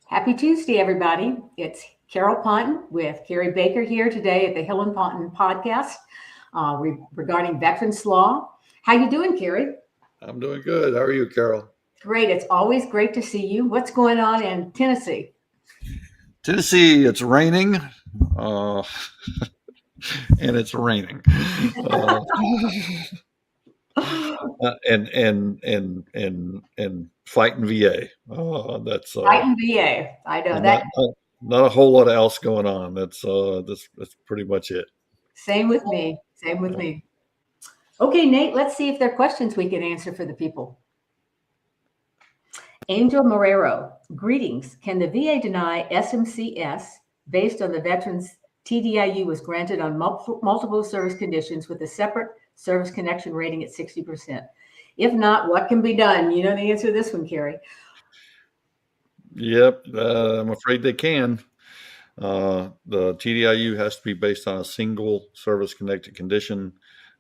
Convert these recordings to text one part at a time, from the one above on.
Happy Tuesday, everybody. It's Carol Ponton with Carrie Baker here today at the Hill and Ponton podcast regarding veterans law. How you doing, Carrie? I'm doing good. How are you, Carol? Great. It's always great to see you. What's going on in Tennessee? Tennessee, it's raining, uh, and it's raining, uh, and fighting VA. That's Fighting VA. I know that. not a whole lot else going on. That's pretty much it. Same with me. Same with me. Okay, Nate, let's see if there are questions we can answer for the people. Angel Morero, greetings. Can the VA deny SMCS based on the veteran's TDIU was granted on multiple service conditions with a separate service connection rating at 60%? If not, what can be done? You know the answer to this one, Carrie. Yep, I'm afraid they can. The TDIU has to be based on a single service-connected condition,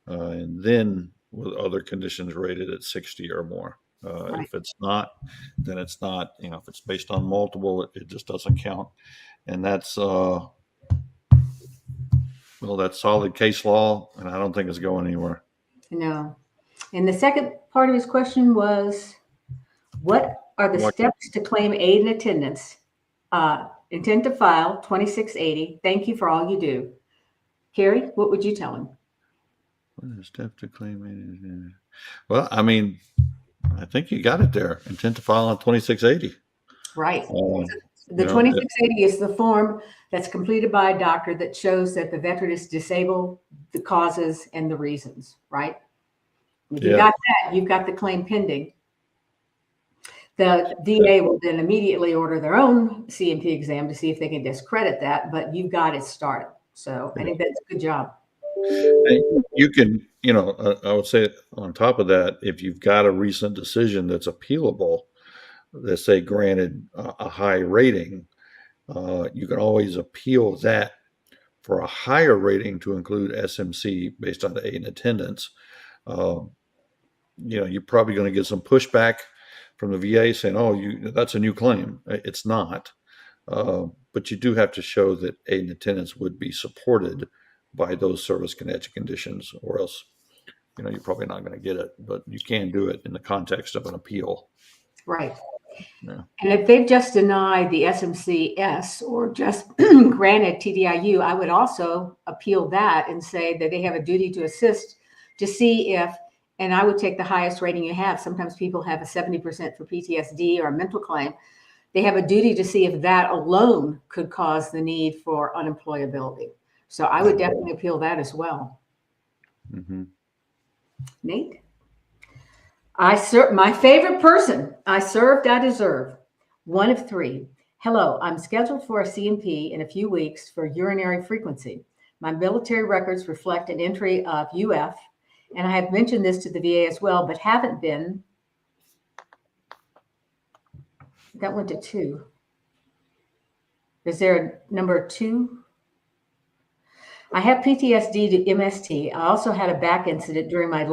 and then with other conditions rated at 60 or more. Right. If it's not, then it's not. If it's based on multiple, it just doesn't count. And that's solid case law, and I don't think it's going anywhere. No. And the second part of his question was, what are the steps to claim aid and attendance? Intent to file 2680. Thank you for all you do. Carrie, what would you tell him? What are the steps to claim aid? Well, I mean, I think you got it there. Intent to file on 2680. Right. The 2680 is the form that's completed by a doctor that shows that the veteran is disabled, the causes, and the reasons, right? If you got that, you've got the claim pending. The VA will then immediately order their own C&P exam to see if they can discredit that, but you've got it started. So I think that's a good job. You can, I would say on top of that, if you've got a recent decision that's appealable, let's say granted a high rating, you can always appeal that for a higher rating to include SMC based on the aid and attendance. You're probably going to get some pushback from the VA saying, that's a new claim. It's not. But you do have to show that aid and attendance would be supported by those service-connected conditions, or else, you're probably not going to get it. But you can do it in the context of an appeal. Right. Yeah. And if they've just denied the SMCS or just granted TDIU, I would also appeal that and say that they have a duty to assist to see if, and I would take the highest rating you have. Sometimes people have a 70% for PTSD or a mental claim. They have a duty to see if that alone could cause the need for unemployability. So I would definitely appeal that as well. Mm-hmm. Nate? My favorite person. I served, I deserve. One of three. Hello, I'm scheduled for a C&P in a few weeks for urinary frequency. My military records reflect an entry of UF, and I have mentioned this to the VA as well, but haven't been. That went to 2. Is there a number 2? I have PTSD to MST. I also had a back incident during my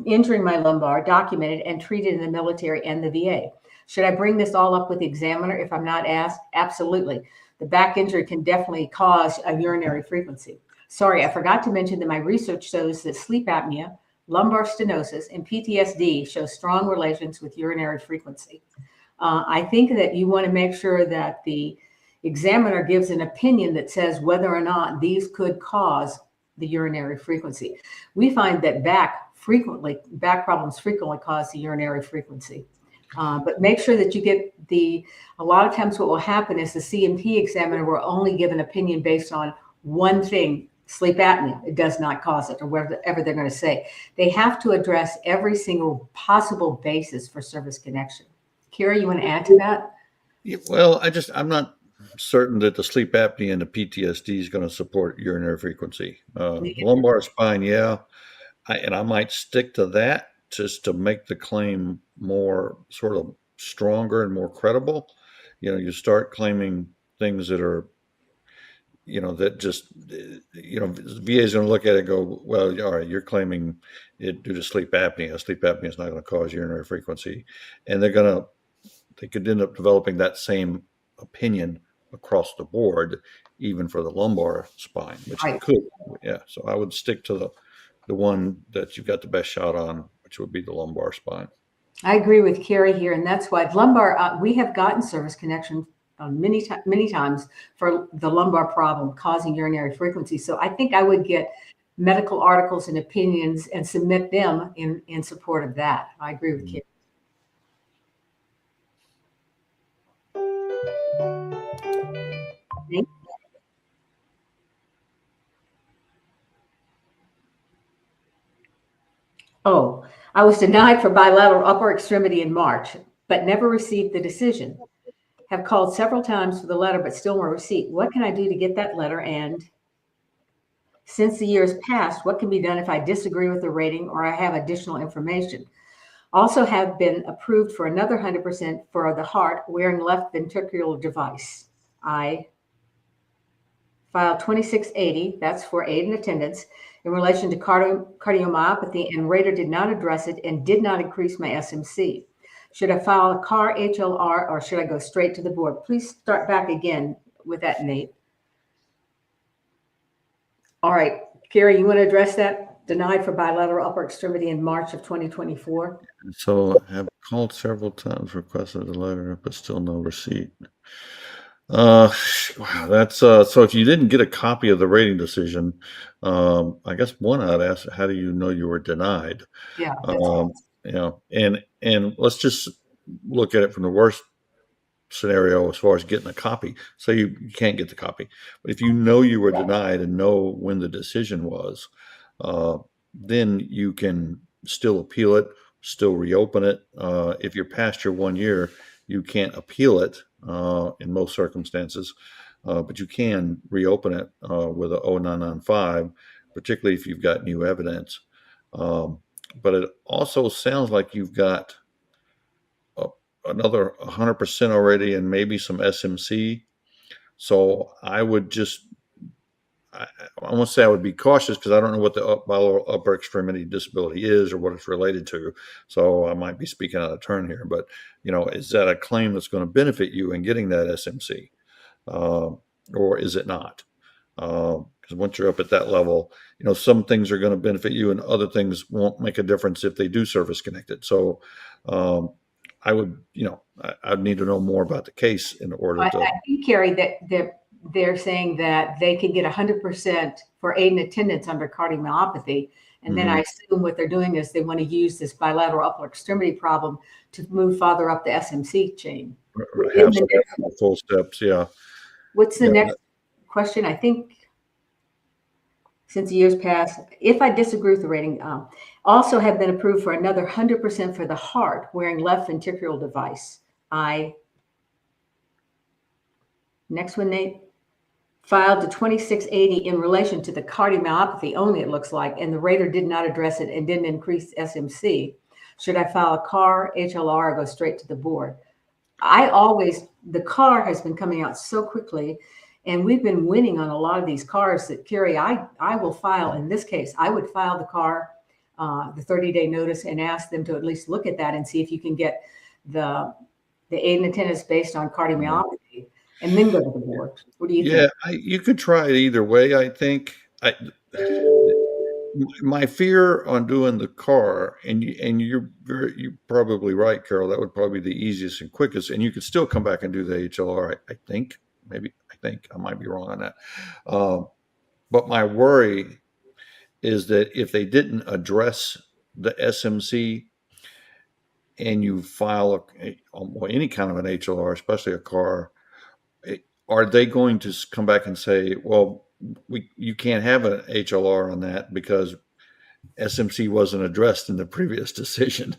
injuring my lumbar, documented and treated in the military and the VA. Should I bring this all up with the examiner if I'm not asked? Absolutely. The back injury can definitely cause a urinary frequency. Sorry, I forgot to mention that my research shows that sleep apnea, lumbar stenosis, and PTSD show strong relations with urinary frequency. I think that you want to make sure that the examiner gives an opinion that says whether or not these could cause the urinary frequency. We find that back problems frequently cause the urinary frequency. But make sure that you get a lot of times what will happen is the C&P examiner will only give an opinion based on one thing, sleep apnea. It does not cause it, or whatever they're going to say. They have to address every single possible basis for service connection. Kira, you want to add to that? Yeah, well, I'm not certain that the sleep apnea and the PTSD is going to support urinary frequency. Lumbar spine, yeah. I might stick to that just to make the claim more sort of stronger and more credible. You start claiming things that are, that just, VA is going to look at it and go, well, all right, you're claiming it due to sleep apnea. Sleep apnea is not going to cause urinary frequency. And they're going they could end up developing that same opinion across the board, even for the lumbar spine, which it could. Yeah. So I would stick to the one that you've got the best shot on, which would be the lumbar spine. I agree with Carrie here, and that's why lumbar. We have gotten service connection many times for the lumbar problem causing urinary frequency. So I think I would get medical articles and opinions and submit them in support of that. I agree with Carrie. Oh, I was denied for bilateral upper extremity in March, but never received the decision. Have called several times for the letter, but still no receipt. What can I do to get that letter? And since the years passed, what can be done if I disagree with the rating or I have additional information? Also have been approved for another 100% for the heart wearing left ventricular device. I filed 2680, that's for aid and attendance, in relation to cardiomyopathy, and rater did not address it and did not increase my SMC. Should I file a CAR HLR or should I go straight to the board? Please start back again with that, Nate. All right, Carrie, you want to address that? Denied for bilateral upper extremity in March of 2024. So have called several times, requested a letter, but still no receipt. Wow, that's so if you didn't get a copy of the rating decision, I guess one I'd ask, how do you know you were denied? Yeah. You know, and let's just look at it from the worst scenario as far as getting a copy. So you can't get the copy, but if you know you were denied and know when the decision was, then you can still appeal it, still reopen it. If you're past your 1 year, you can't appeal it in most circumstances, but you can reopen it with a 0995, particularly if you've got new evidence. But it also sounds like you've got another 100% already and maybe some SMC. So I would just, I won't say I would be cautious because I don't know what the bilateral upper extremity disability is or what it's related to. So I might be speaking out of turn here, but you know, is that a claim that's going to benefit you in getting that SMC, or is it not? Because once you're up at that level, you know, some things are going to benefit you and other things won't make a difference if they do service connected. So I would, you know, I'd need to know more about the case in order to. I think, Carrie, that they're saying that they can get 100% for aid and attendance under cardiomyopathy. And then I assume what they're doing is they want to use this bilateral upper extremity problem to move farther up the SMC chain. Have some full steps, yeah. What's the next question? I think since the years passed, if I disagree with the rating, also have been approved for another 100% for the heart wearing left ventricular device. Next one, Nate. Filed to 2680 in relation to the cardiomyopathy only, it looks like, and the rater did not address it and didn't increase SMC. Should I file a CAR, HLR, or go straight to the board? The CAR has been coming out so quickly, and we've been winning on a lot of these CARs that, Carrie, I will file, in this case, I would file the CAR, the 30-day notice, and ask them to at least look at that and see if you can get the aid and attendance based on cardiomyopathy. And then go to the board. What do you think? Yeah, you could try it either way. I think my fear on doing the CAR, and you're probably right, Carol. That would probably be the easiest and quickest, and you could still come back and do the HLR. I think I might be wrong on that. But my worry is that if they didn't address the SMC, and you file any kind of an HLR, especially a CAR, are they going to come back and say, well, you can't have an HLR on that because SMC wasn't addressed in the previous decision?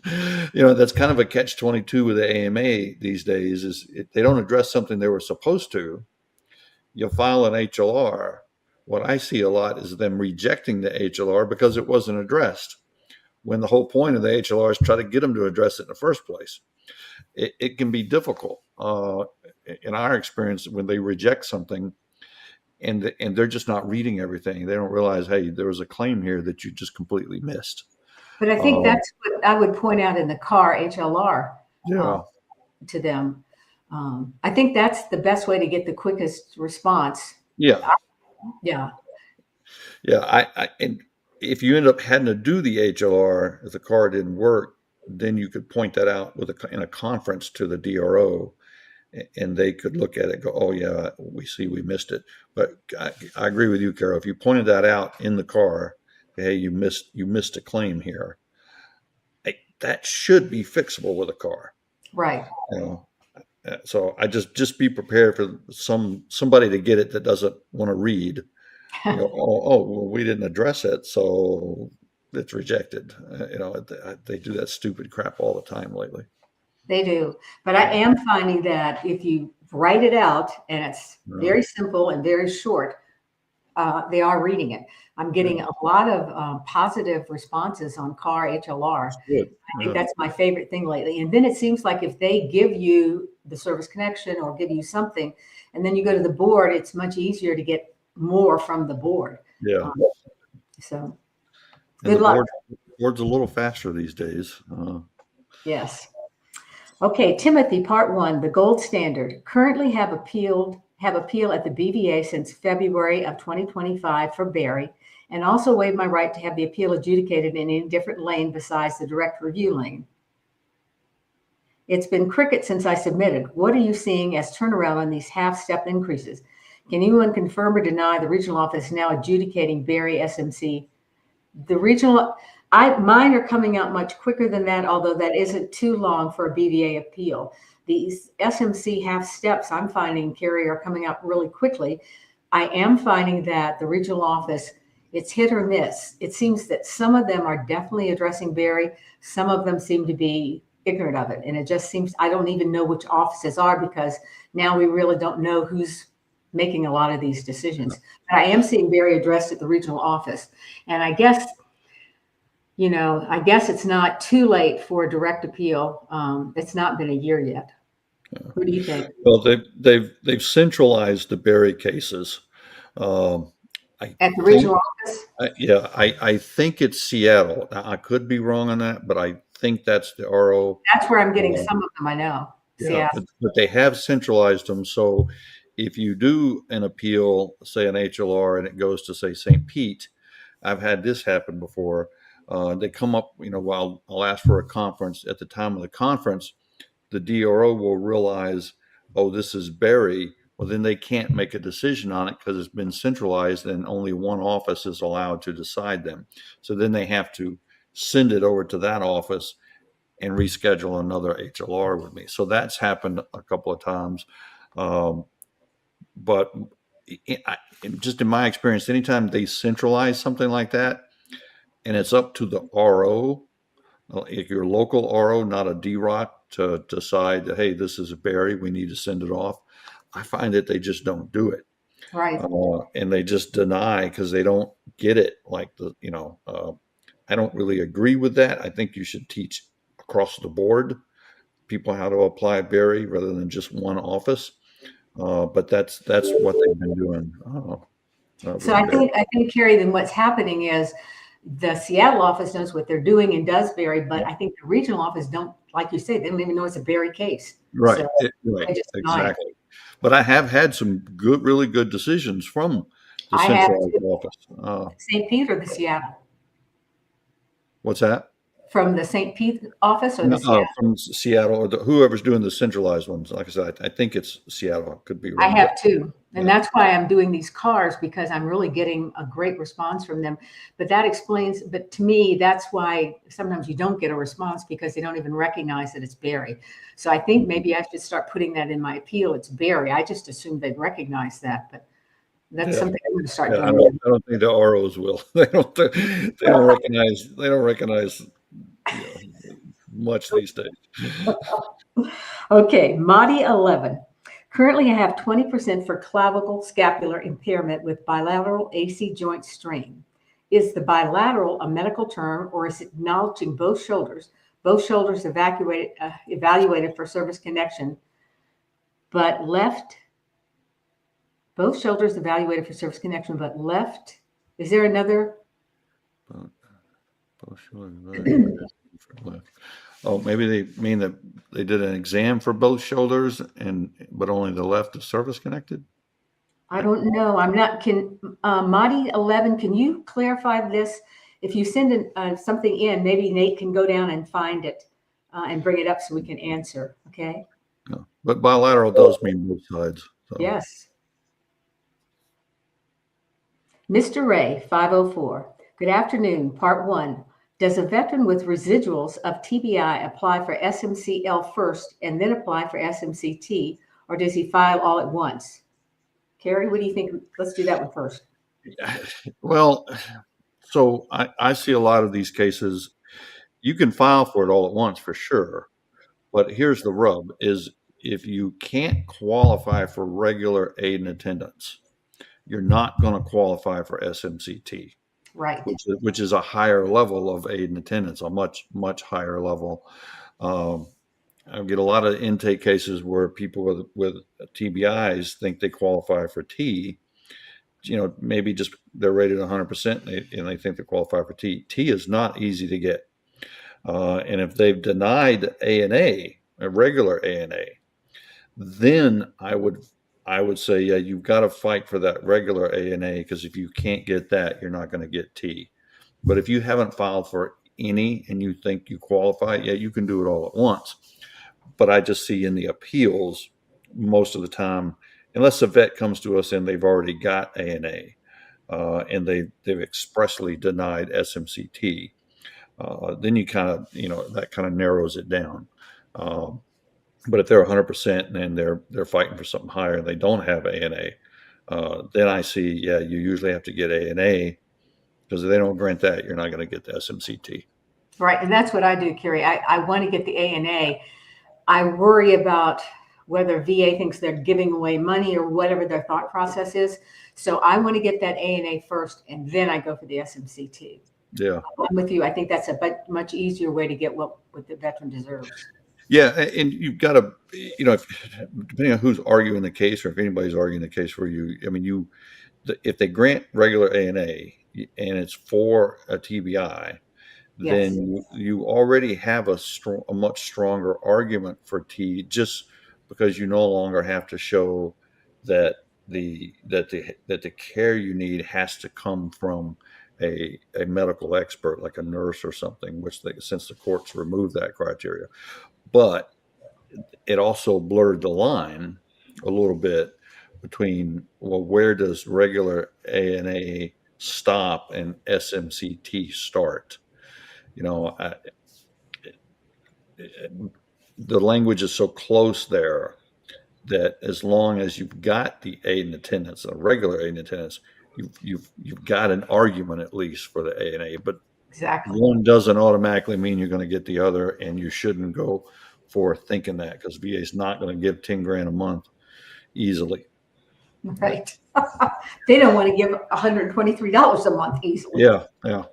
You know, that's kind of a catch-22 with the AMA these days, is if they don't address something they were supposed to, you'll file an HLR. What I see a lot is them rejecting the HLR because it wasn't addressed, when the whole point of the HLR is try to get them to address it in the first place. It can be difficult. In our experience, when they reject something and they're just not reading everything, they don't realize, hey, there was a claim here that you just completely missed. But I think that's what I would point out in the CAR HLR. Yeah. to them. I think that's the best way to get the quickest response. Yeah. Yeah. Yeah. And if you end up having to do the HLR, if the car didn't work, then you could point that out in a conference to the DRO, and they could look at it and go, oh yeah, we see we missed it. But I agree with you, Carol. If you pointed that out in the car, hey, you missed a claim here, that should be fixable with a car. Right. You know, so I just be prepared for somebody to get it that doesn't want to read. You know, well, we didn't address it, so it's rejected. They do that stupid crap all the time lately. They do. But I am finding that if you write it out and it's very simple and very short, they are reading it. I'm getting a lot of positive responses on car HLR. I think that's my favorite thing lately. And then it seems like if they give you the service connection or give you something, and then you go to the board, it's much easier to get more from the board. Yeah. So good luck. Board's a little faster these days. Yes. Okay, Timothy, part 1, the gold standard. Currently have appeal at the BVA since February of 2025 for Barry, and also waived my right to have the appeal adjudicated in any different lane besides the direct review lane. It's been cricket since I submitted. What are you seeing as turnaround on these half-step increases? Can anyone confirm or deny the regional office now adjudicating Barry SMC? The regional, mine are coming out much quicker than that, although that isn't too long for a BVA appeal. These SMC half steps I'm finding, Carrie, are coming out really quickly. I am finding that the regional office, it's hit or miss. It seems that some of them are definitely addressing Barry. Some of them seem to be ignorant of it. And it just seems, I don't even know which offices are, because now we really don't know who's making a lot of these decisions. But I am seeing Barry addressed at the regional office. And I guess it's not too late for a direct appeal. It's not been a year yet. What do you think? Well, they've centralized the Barry cases. At the regional office? I think it's Seattle. I could be wrong on that, but I think that's the RO. That's where I'm getting some of them, I know. Yeah, but they have centralized them. So if you do an appeal, say an HLR, and it goes to, say, St. Pete, I've had this happen before. They come up, while I'll ask for a conference. At the time of the conference, the DRO will realize, oh, this is Barry. Well, then they can't make a decision on it because it's been centralized and only one office is allowed to decide them. So then they have to send it over to that office and reschedule another HLR with me. So that's happened a couple of times. But just in my experience, anytime they centralize something like that, and it's up to the RO, if your local RO, not a DROC, to decide that, hey, this is a Barry, we need to send it off, I find that they just don't do it. Right. And they just deny because they don't get it. Like I don't really agree with that. I think you should teach across the board people how to apply Barry rather than just one office. But that's what they've been doing. So I think, Carrie, then what's happening is the Seattle office knows what they're doing and does Barry, but I think the regional office don't, like you say, they don't even know it's a Barry case. Right. So right. Exactly. But I have had some really good decisions from the centralized office. St. Pete or the Seattle? What's that? From the St. Pete office or the Seattle? From Seattle, or whoever's doing the centralized ones. Like I said, I think it's Seattle. I could be wrong. I have too. And that's why I'm doing these cars, because I'm really getting a great response from them. But that explains, but to me, that's why sometimes you don't get a response, because they don't even recognize that it's Barry. So I think maybe I should start putting that in my appeal. It's Barry. I just assumed they'd recognize that, but that's something I'm going to start doing. I don't think the ROs will. They don't recognize much these days. Okay, Madi 11. Currently, I have 20% for clavicle scapular impairment with bilateral AC joint strain. Is the bilateral a medical term, or is it acknowledging both shoulders? Both shoulders evaluated for service connection, but left. Both shoulders evaluated for service connection, but left. Is there another? Both shoulders evaluated for left. Oh, maybe they mean that they did an exam for both shoulders but only the left is service connected. I don't know. I'm not, Marty 11, can you clarify this? If you send something in, maybe Nate can go down and find it and bring it up so we can answer, okay? Yeah. But bilateral does mean both sides. So. Yes. Mr. Ray, 504. Good afternoon. Part 1. Does a veteran with residuals of TBI apply for SMC-L first and then apply for SMC-T, or does he file all at once? Carrie, what do you think? Let's do that one first. Well, so I see a lot of these cases. You can file for it all at once for sure. But here's the rub is if you can't qualify for regular aid and attendance, you're not going to qualify for SMC-T. Right. Which is a higher level of aid and attendance, a much, much higher level. I get a lot of intake cases where people with TBIs think they qualify for T. Maybe just they're rated 100% and they think they qualify for T. T is not easy to get. And if they've denied ANA, a regular ANA, then I would say, yeah, you've got to fight for that regular ANA, because if you can't get that, you're not going to get T. But if you haven't filed for any and you think you qualify, yeah, you can do it all at once. But I just see in the appeals, most of the time, unless a vet comes to us and they've already got ANA and they've expressly denied SMC-T, then you kind of, that kind of narrows it down. But if they're 100% and they're fighting for something higher and they don't have ANA, then I see, yeah, you usually have to get ANA, because if they don't grant that, you're not going to get the SMC-T. Right, and that's what I do, Carrie. I want to get the ANA. I worry about whether VA thinks they're giving away money or whatever their thought process is. So I want to get that ANA first, and then I go for the SMC-T. Yeah, I'm with you. I think that's a much easier way to get what the veteran deserves. Yeah, and you've got to, depending on who's arguing the case or if anybody's arguing the case for you, if they grant regular ANA and it's for a TBI, Yes. then you already have a much stronger argument for T, just because you no longer have to show that the care you need has to come from a medical expert like a nurse or something, since the courts removed that criteria. But it also blurred the line a little bit between, well, where does regular ANA stop and SMC-T start? The language is so close there that as long as you've got the aid and attendance, a regular aid and attendance, you've got an argument at least for the ANA. But exactly, one doesn't automatically mean you're going to get the other, and you shouldn't go for thinking that, because VA is not going to give 10 grand a month easily. Right. They don't want to give $123 a month easily. Yeah.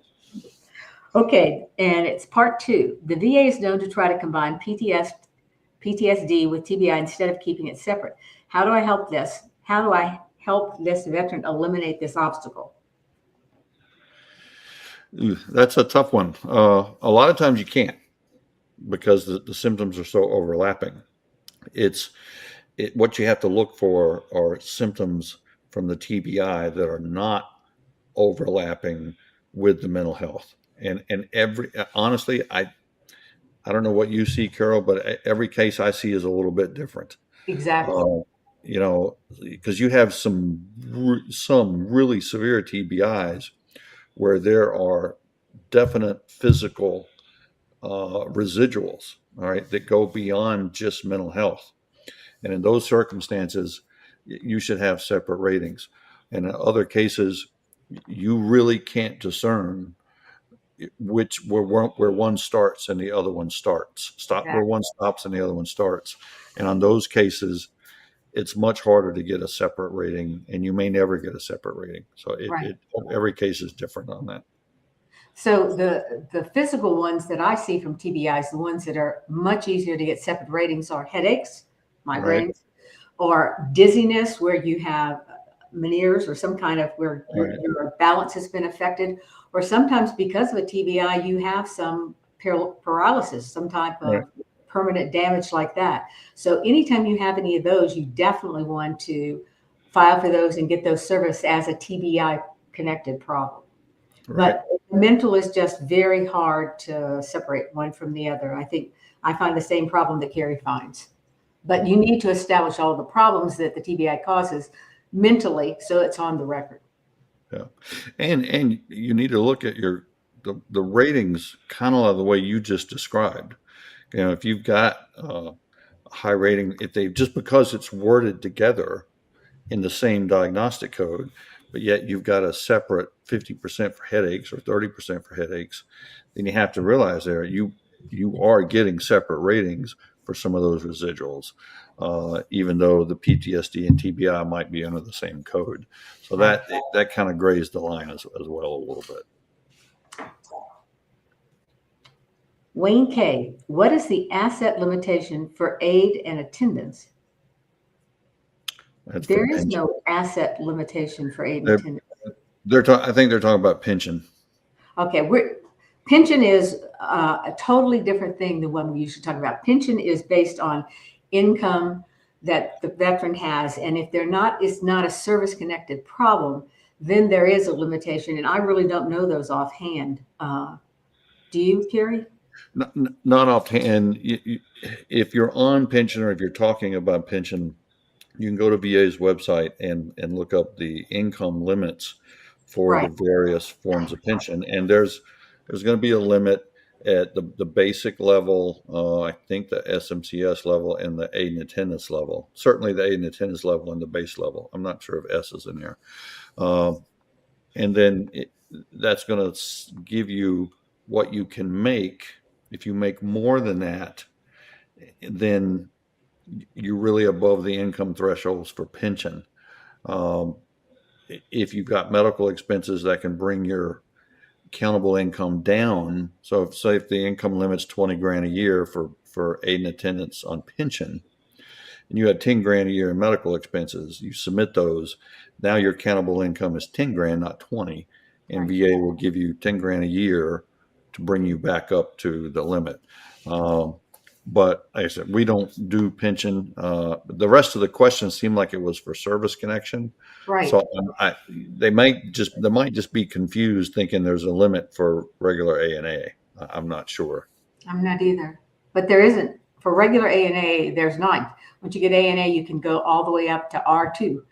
Okay, and it's part 2. The VA is known to try to combine PTSD with TBI instead of keeping it separate. How do I help this? How do I help this veteran eliminate this obstacle? That's a tough one. A lot of times you can't, because the symptoms are so overlapping. What you have to look for are symptoms from the TBI that are not overlapping with the mental health. And honestly, I don't know what you see, Carol, but every case I see is a little bit different. Exactly. Because you have some really severe TBIs where there are definite physical residuals, all right, that go beyond just mental health. And in those circumstances, you should have separate ratings. And in other cases, you really can't discern where one starts and the other one starts. Where one stops and the other one starts. And on those cases, it's much harder to get a separate rating, and you may never get a separate rating. So every case is different on that. So the physical ones that I see from TBIs, the ones that are much easier to get separate ratings, are headaches, migraines, right, or dizziness, where you have Meniere's or some kind of where your balance has been affected, or sometimes because of a TBI, you have some paralysis, some type of Right. permanent damage like that. So anytime you have any of those, you definitely want to file for those and get those serviced as a TBI connected problem. Right. But mental is just very hard to separate one from the other. I think I find the same problem that Carrie finds. But you need to establish all the problems that the TBI causes mentally, so it's on the record. Yeah. And you need to look at the ratings kind of the way you just described. If you've got a high rating, if they just because it's worded together in the same diagnostic code, but yet you've got a separate 50% for headaches or 30% for headaches, then you have to realize there you are getting separate ratings for some of those residuals, even though the PTSD and TBI might be under the same code. So that kind of grays the line as well a little bit. Wayne K., what is the asset limitation for aid and attendance? There is no asset limitation for aid and attendance. I think they're talking about pension. Okay, pension is a totally different thing than what we usually talk about. Pension is based on income that the veteran has, and if it's not a service-connected problem, then there is a limitation, and I really don't know those offhand. Do you, Carrie? Not offhand. If you're on pension or if you're talking about pension, you can go to VA's website and look up the income limits for the various forms of pension. And there's going to be a limit at the basic level, I think the SMCS level and the aid and attendance level. Certainly the aid and attendance level and the base level. I'm not sure if S is in there. And then that's going to give you what you can make. If you make more than that, then you're really above the income thresholds for pension. If you've got medical expenses, that can bring your countable income down. So if the income limit's 20 grand a year for aid and attendance on pension, and you had 10 grand a year in medical expenses, you submit those. Now your countable income is 10 grand, not 20, and VA will give you 10 grand a year to bring you back up to the limit. But like I said, we don't do pension. The rest of the questions seem like it was for service connection. Right. So they might just be confused thinking there's a limit for regular A&A. I'm not sure. I'm not either. But there isn't. For regular A&A, there's not. Once you get A&A, you can go all the way up to R2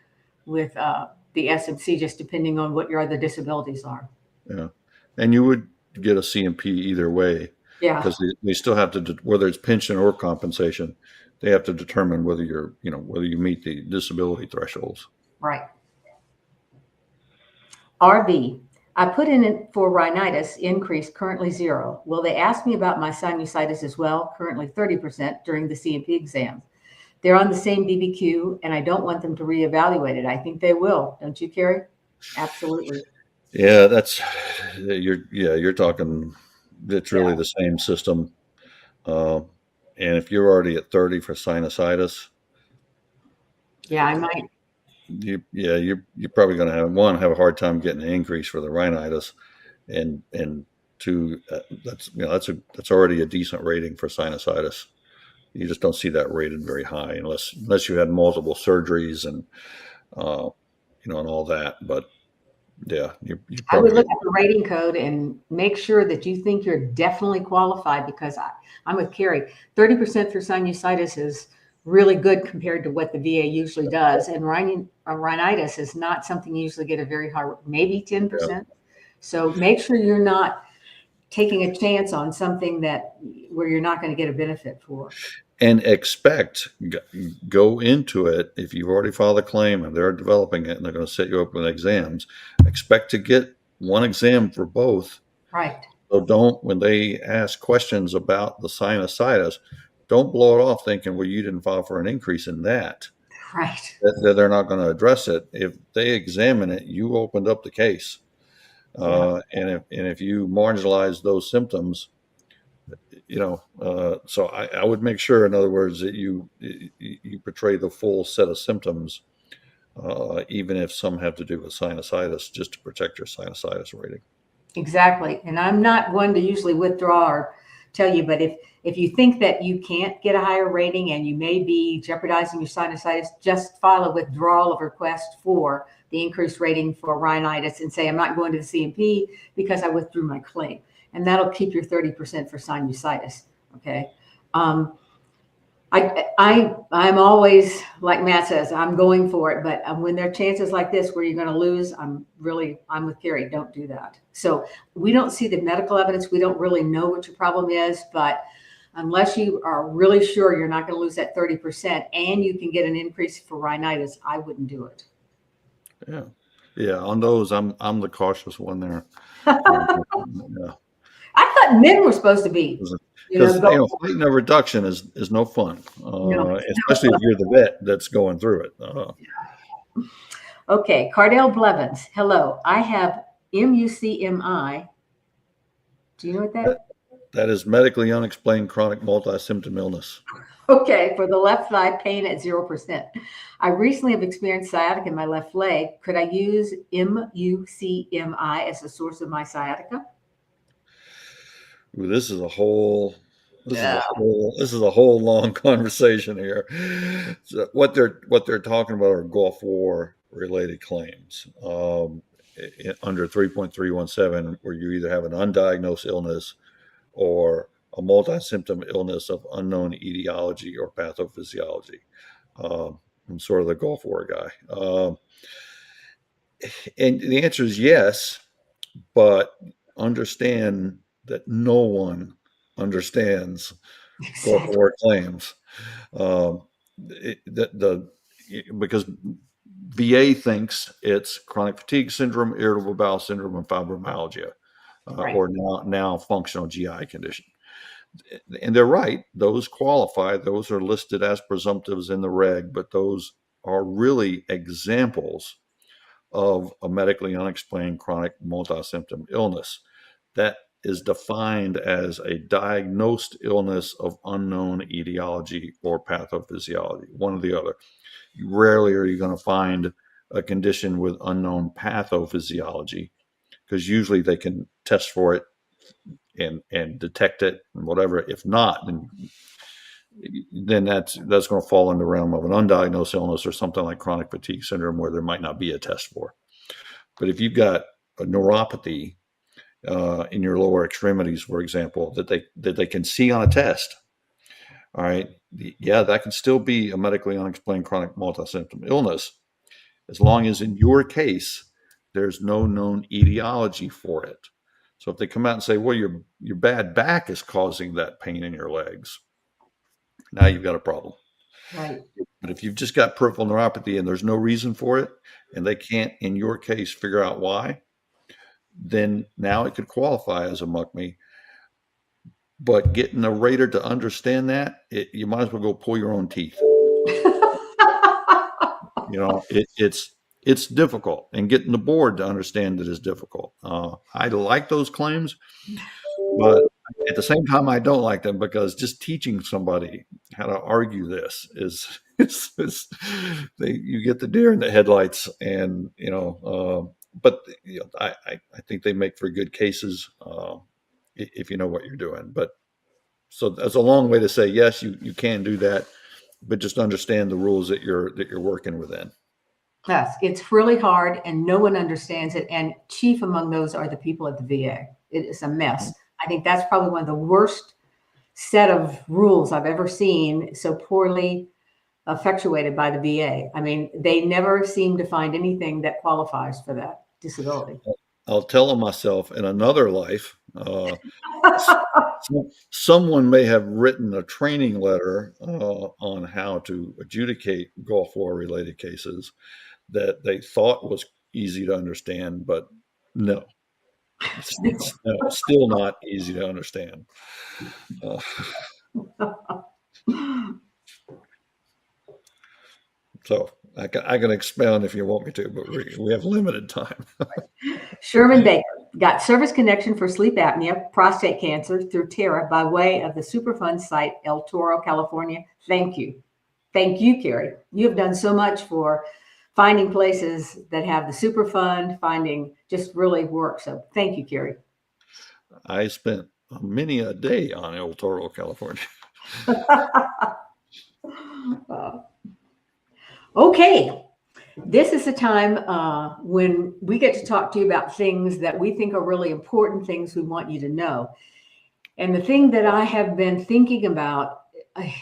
with the SMC, just depending on what your other disabilities are. Yeah. And you would get a CMP either way. Yeah. Because they still have to, whether it's pension or compensation, they have to determine whether whether you meet the disability thresholds. Right. RV, I put in it for rhinitis, increase currently 0. Will they ask me about my sinusitis as well? Currently 30% during the CMP exam. They're on the same BBQ, and I don't want them to reevaluate it. I think they will. Don't you, Carrie? Absolutely. Yeah, you're talking. It's really the same system. And if you're already at 30 for sinusitis, yeah, I might. You're probably going to have a hard time getting an increase for the rhinitis, and two, that's already a decent rating for sinusitis. You just don't see that rated very high unless you had multiple surgeries and and all that. But yeah, I would look at the rating code and make sure that you think you're definitely qualified, because I'm with Carrie. 30% for sinusitis is really good compared to what the VA usually does. And rhinitis is not something you usually get a very high, maybe 10%. Yeah. So make sure you're not taking a chance on something where you're not going to get a benefit for. And go into it. If you've already filed a claim and they're developing it and they're going to set you up with exams, expect to get one exam for both. Right. So when they ask questions about the sinusitis, don't blow it off thinking, well, you didn't file for an increase in that. Right. That they're not going to address it. If they examine it, you opened up the case. And if you marginalize those symptoms, so I would make sure, in other words, that you portray the full set of symptoms, even if some have to do with sinusitis, just to protect your sinusitis rating. Exactly. And I'm not one to usually withdraw or tell you, but if you think that you can't get a higher rating and you may be jeopardizing your sinusitis, just file a withdrawal of request for the increased rating for rhinitis and say, I'm not going to the CMP because I withdrew my claim. And that'll keep your 30% for sinusitis. Okay. I'm always, like Matt says, I'm going for it, but when there are chances like this where you're going to lose, I'm with Carrie. Don't do that. So we don't see the medical evidence. We don't really know what your problem is, but unless you are really sure you're not going to lose that 30% and you can get an increase for rhinitis, I wouldn't do it. Yeah. Yeah. On those, I'm the cautious one there. Yeah. I thought men were supposed to be. Because fighting a reduction is no fun, especially if you're the vet that's going through it. Okay, Cardell Blevins. Hello, I have MUCMI. Do you know what that? That is medically unexplained chronic multi-symptom illness. Okay, for the left thigh, pain at 0%. I recently have experienced sciatica in my left leg. Could I use MUCMI as a source of my sciatica? Ooh, this is a whole long conversation here. So what they're talking about are Gulf War related claims under 3.317, where you either have an undiagnosed illness or a multi-symptom illness of unknown etiology or pathophysiology. I'm sort of the Gulf War guy. And the answer is yes, but understand that no one understands Gulf War claims. Because VA thinks it's chronic fatigue syndrome, irritable bowel syndrome, and fibromyalgia, or now functional GI condition. And they're right; those qualify. Those are listed as presumptives in the reg, but those are really examples of a medically unexplained chronic multi-symptom illness that is defined as a diagnosed illness of unknown etiology or pathophysiology, one or the other. Rarely are you going to find a condition with unknown pathophysiology, because usually they can test for it and detect it and whatever. If not, then that's going to fall in the realm of an undiagnosed illness or something like chronic fatigue syndrome, where there might not be a test for. But if you've got a neuropathy in your lower extremities, for example, that they can see on a test, all right, yeah, that can still be a medically unexplained chronic multi-symptom illness, as long as in your case there's no known etiology for it. So if they come out and say, well, your bad back is causing that pain in your legs, now you've got a problem. Right. But if you've just got peripheral neuropathy and there's no reason for it, and they can't, in your case, figure out why, then now it could qualify as a MUCMI. But getting a rater to understand that, you might as well go pull your own teeth. It's difficult, and getting the board to understand it is difficult. I like those claims, but at the same time, I don't like them, because just teaching somebody how to argue this is you get the deer in the headlights, and but I think they make for good cases if you know what you're doing. But so that's a long way to say yes, you can do that, but just understand the rules that you're working within. Yes, it's really hard and no one understands it. And chief among those are the people at the VA. It is a mess. I think that's probably one of the worst set of rules I've ever seen, so poorly effectuated by the VA. I mean, they never seem to find anything that qualifies for that disability. I'll tell them myself, in another life, someone may have written a training letter on how to adjudicate Gulf War related cases that they thought was easy to understand, but no, it's still not easy to understand. So I can expound if you want me to, but we have limited time. Sherman Baker got service connection for sleep apnea, prostate cancer through Terra by way of the Superfund site, El Toro, California. Thank you. Thank you, Carrie. You have done so much for finding places that have the Superfund, finding just really work. So thank you, Carrie. I spent many a day on El Toro, California. Okay. This is the time when we get to talk to you about things that we think are really important, things we want you to know. And the thing that I have been thinking about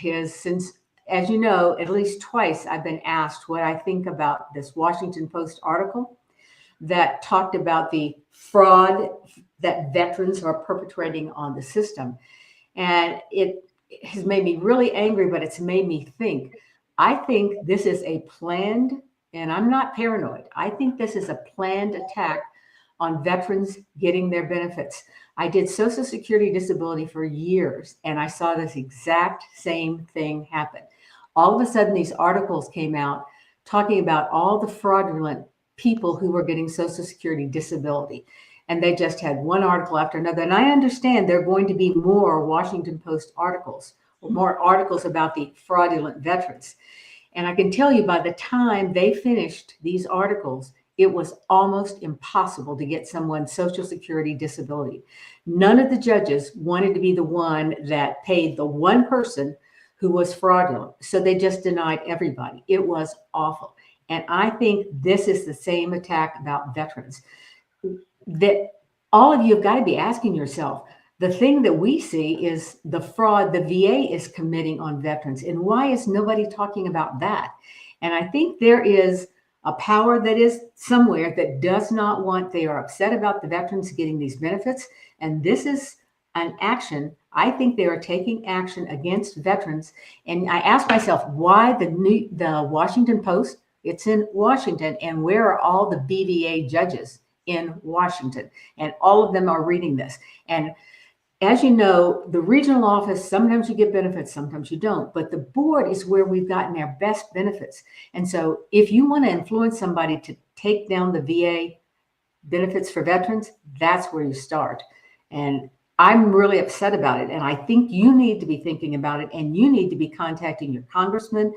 is, since, as you know, at least twice I've been asked what I think about this Washington Post article that talked about the fraud that veterans are perpetrating on the system. And it has made me really angry, but it's made me think. I think this is a planned, and I'm not paranoid, I think this is a planned attack on veterans getting their benefits. I did Social Security disability for years, and I saw this exact same thing happen. All of a sudden, these articles came out talking about all the fraudulent people who were getting Social Security disability. And they just had one article after another. And I understand there are going to be more Washington Post articles, or more articles about the fraudulent veterans. And I can tell you, by the time they finished these articles, it was almost impossible to get someone's Social Security disability. None of the judges wanted to be the one that paid the one person who was fraudulent. So they just denied everybody. It was awful. And I think this is the same attack about veterans. That all of you have got to be asking yourself, the thing that we see is the fraud the VA is committing on veterans. And why is nobody talking about that? And I think there is a power that is somewhere that does not want, they are upset about the veterans getting these benefits. And this is an action. I think they are taking action against veterans. And I ask myself, why the Washington Post? It's in Washington. And where are all the BVA judges in Washington? And all of them are reading this. And as you know, the regional office, sometimes you get benefits, sometimes you don't, but the board is where we've gotten our best benefits. And so if you want to influence somebody to take down the VA benefits for veterans, that's where you start. And I'm really upset about it. And I think you need to be thinking about it, and you need to be contacting your congressman,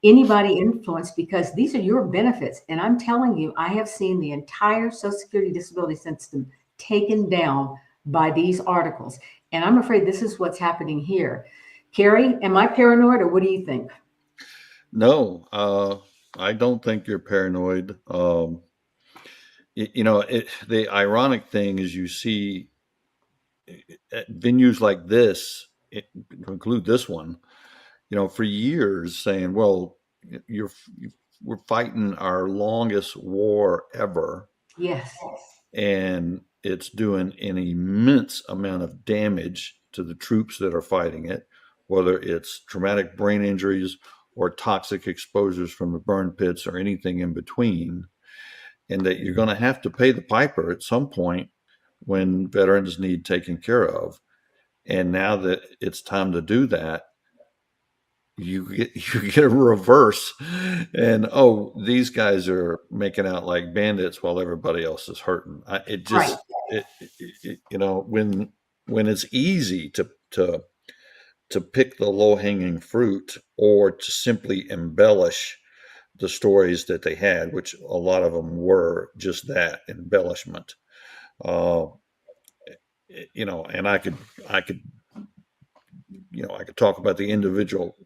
anybody influenced, because these are your benefits. And I'm telling you, I have seen the entire Social Security disability system taken down by these articles. And I'm afraid this is what's happening here. Carrie, am I paranoid, or what do you think? No, I don't think you're paranoid. The ironic thing is, you see at venues like this, to include this one, for years saying, well, we're fighting our longest war ever. Yes. And it's doing an immense amount of damage to the troops that are fighting it, whether it's traumatic brain injuries or toxic exposures from the burn pits or anything in between. And that you're going to have to pay the piper at some point when veterans need taken care of. And now that it's time to do that, you get a reverse, and these guys are making out like bandits while everybody else is hurting. When it's easy to pick the low hanging fruit, or to simply embellish the stories that they had, which a lot of them were just that, embellishment. And I could talk about the individual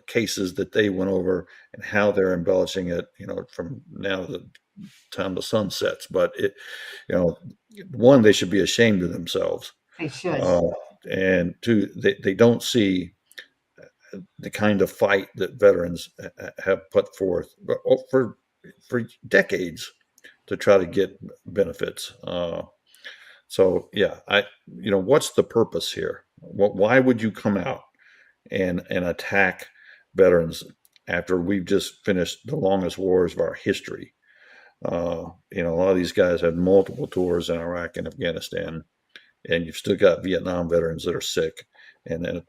cases that they went over and how they're embellishing it, from now to the time the sun sets. But one, they should be ashamed of themselves. They should. And two, they don't see the kind of fight that veterans have put forth for decades to try to get benefits. So yeah, what's the purpose here? Why would you come out and attack veterans after we've just finished the longest wars of our history? A lot of these guys had multiple tours in Iraq and Afghanistan, and you've still got Vietnam veterans that are sick. And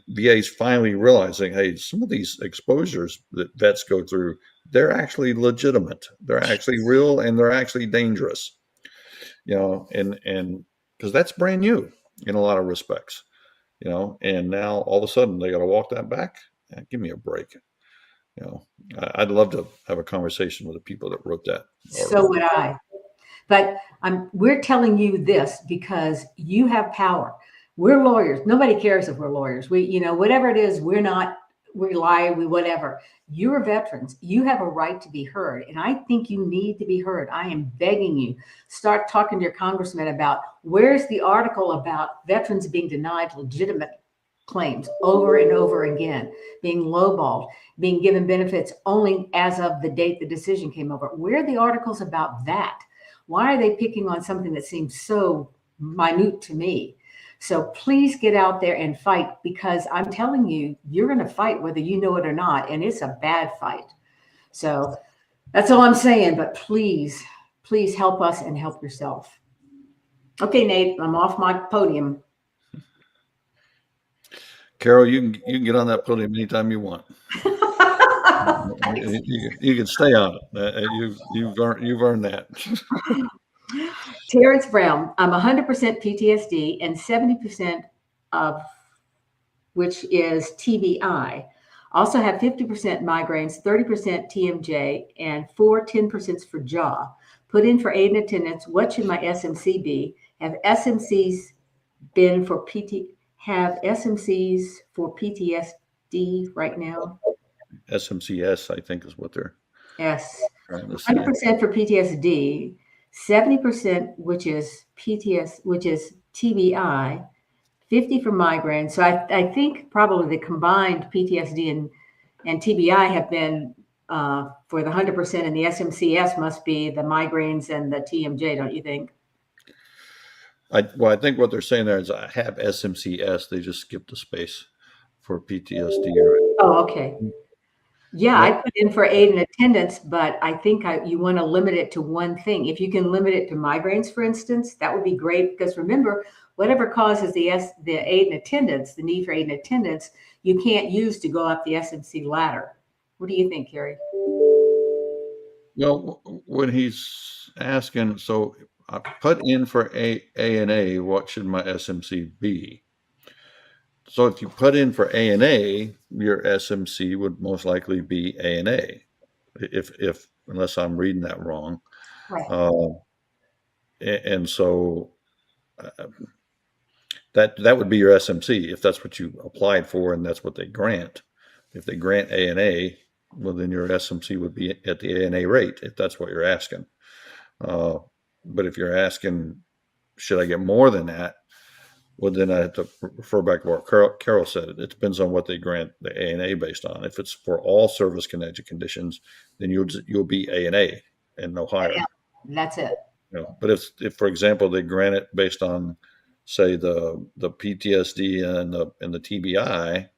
VA's finally realizing, hey, some of these exposures that vets go through, they're actually legitimate. They're actually real, and they're actually dangerous. And because that's brand new in a lot of respects, and now all of a sudden they got to walk that back. Give me a break. I'd love to have a conversation with the people that wrote that. So would I. But we're telling you this because you have power. We're lawyers. Nobody cares if we're lawyers. Whatever it is, we lie, whatever. You're veterans. You have a right to be heard. And I think you need to be heard. I am begging you, start talking to your congressman about where's the article about veterans being denied legitimate claims over and over again, being lowballed, being given benefits only as of the date the decision came over. Where are the articles about that? Why are they picking on something that seems so minute to me? So please get out there and fight, because I'm telling you, you're going to fight whether you know it or not. And it's a bad fight. So that's all I'm saying. But please, please help us and help yourself. Okay, Nate, I'm off my podium. Carol, you can get on that podium anytime you want. You can stay on it. You've earned that. Terrence Brown, I'm 100% PTSD and 70% of which is TBI. Also have 50% migraines, 30% TMJ, and 10% for jaw. Put in for aid and attendance. What should my SMC be? Have SMCs been for Have SMCs for PTSD right now? SMCS, I think, is what they're. Yes. 100% for PTSD, 70% which is TBI, 50 for migraine. So I think probably the combined PTSD and TBI have been for the 100%, and the SMCS must be the migraines and the TMJ, don't you think? I think what they're saying there is I have SMCS. They just skipped a space for PTSD. Oh, okay. Yeah, I put in for aid and attendance, but I think you want to limit it to one thing. If you can limit it to migraines, for instance, that would be great, because remember, whatever causes the aid and attendance, the need for aid and attendance, you can't use to go up the SMC ladder. What do you think, Carrie? Well, when he's asking, so I put in for A&A, what should my SMC be? So if you put in for A&A, your SMC would most likely be A&A, if unless I'm reading that wrong. Right. And so that would be your SMC if that's what you applied for and that's what they grant. If they grant A&A, well, then your SMC would be at the A&A rate if that's what you're asking. But if you're asking, should I get more than that? Well, then I have to refer back to what Carol said. It depends on what they grant the A&A based on. If it's for all service-connected conditions, then you'll be A&A and no higher. Yeah, that's it. But if for example they grant it based on, say, the PTSD and the TBI,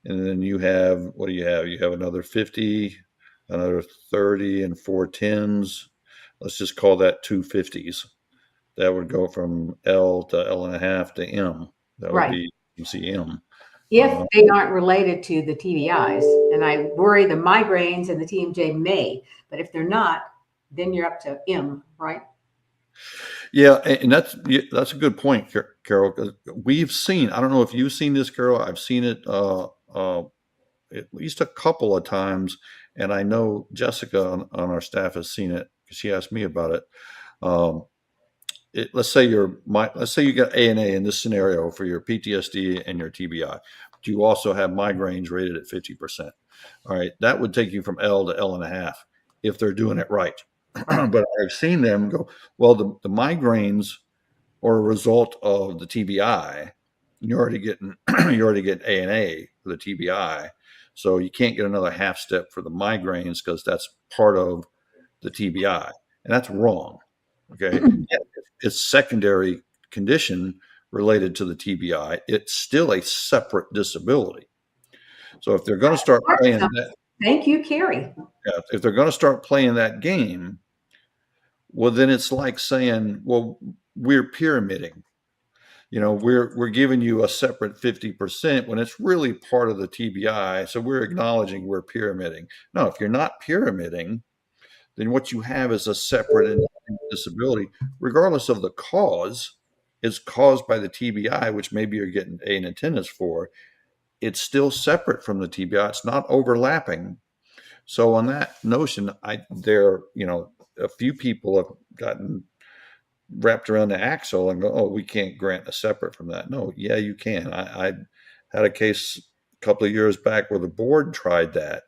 and then you have, what do you have? You have another 50, another 30, and 4 10s. Let's just call that 2 50s. That would go from L to L.5 to M. That would be MCM. If they aren't related to the TBIs, and I worry the migraines and the TMJ may, but if they're not, then you're up to M, right? Yeah, and that's a good point, Carol, because we've seen, I don't know if you've seen this, Carol, I've seen it at least a couple of times, and I know Jessica on our staff has seen it because she asked me about it. Let's say you got A&A in this scenario for your PTSD and your TBI, but you also have migraines rated at 50%. All right, that would take you from L to L.5 if they're doing it right. But I've seen them go, well, the migraines are a result of the TBI. You're already getting A&A for the TBI, so you can't get another half step for the migraines because that's part of the TBI, and that's wrong. Okay, it's secondary condition related to the TBI. It's still a separate disability. So if they're going to start playing that, thank you, Carrie. Yeah, if they're going to start playing that game, well, then it's like saying, well, we're pyramiding. We're giving you a separate 50% when it's really part of the TBI. So we're acknowledging we're pyramiding. No, if you're not pyramiding, then what you have is a separate disability, regardless of the cause. Is caused by the TBI, which maybe you're getting aid and attendance for. It's still separate from the TBI. It's not overlapping. So on that notion, a few people have gotten wrapped around the axle and go, oh, we can't grant a separate from that. No, yeah, you can. I had a case a couple of years back where the board tried that